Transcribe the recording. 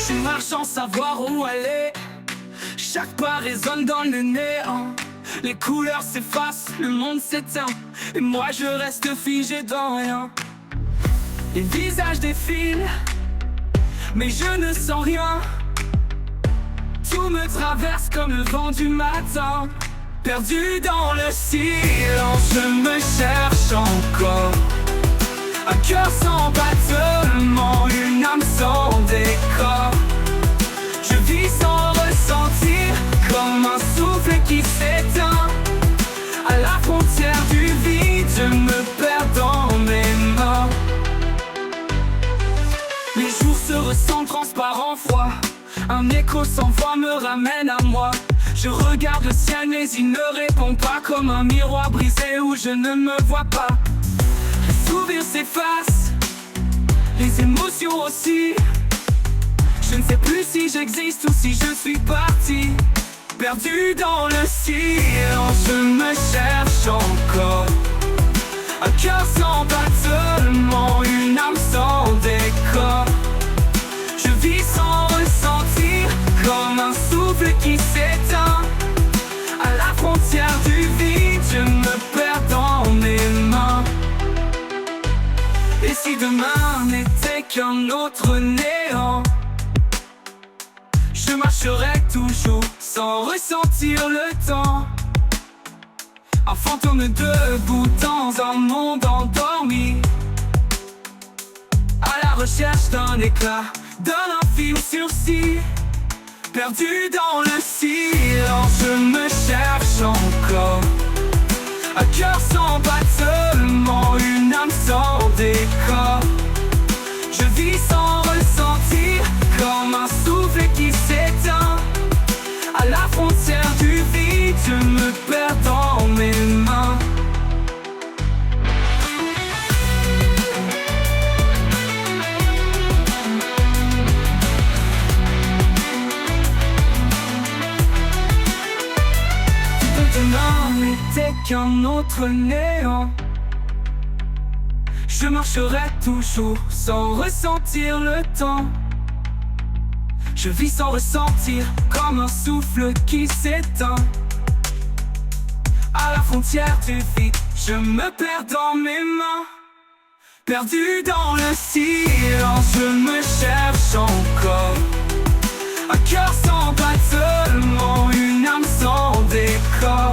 Je marche sans savoir où aller. Chaque pas résonne dans le néant. Les couleurs s'effacent, le monde s'éteint, et moi je reste figé dans rien. Les visages défilent, mais je ne sens rien. Tout me traverse comme le vent du matin. Perdu dans le silence, je me cherche encore. Un cœur sans battement, une âme sans décor. Je vis sans ressentir, comme un souffle qui s'éteint. À la frontière du vide, je me perds dans mes mains. Les jours se ressentent transparents, froids. Un écho sans voix me ramène à moi. Je regarde le ciel mais il ne répond pas, comme un miroir brisé où je ne me vois pas. Les souvenirs s'effacent, les émotions aussi. Je ne sais plus si j'existe ou si je suis parti. Perdu dans le silence, je me cherche encore. Un cœur sans battement, une âme sans décor. Je vis sans ressentir, comme un souffle qui s'éteint. À la frontière du vide, je me perds dans mes mains. Et si demain n'était qu'un autre néant, je marcherai toujours sans ressentir le temps. Un fantôme debout dans un monde endormi, à la recherche d'un éclat, d'un infime sursis. Perdu dans le silence, je me cherche encore. Un cœur sans battement, une âme sans décor. Je vis sans ressentir, comme un souffle qui s'éteint. À la frontière du vide, je me perds dans mes mains. Si demain n'était qu'un autre néant, je marcherai toujours sans ressentir le temps. Je vis sans ressentir, comme un souffle qui s'éteint. À la frontière du vide, je me perds dans mes mains. Perdu dans le silence, je me cherche encore. Un cœur sans battement, une âme sans décor.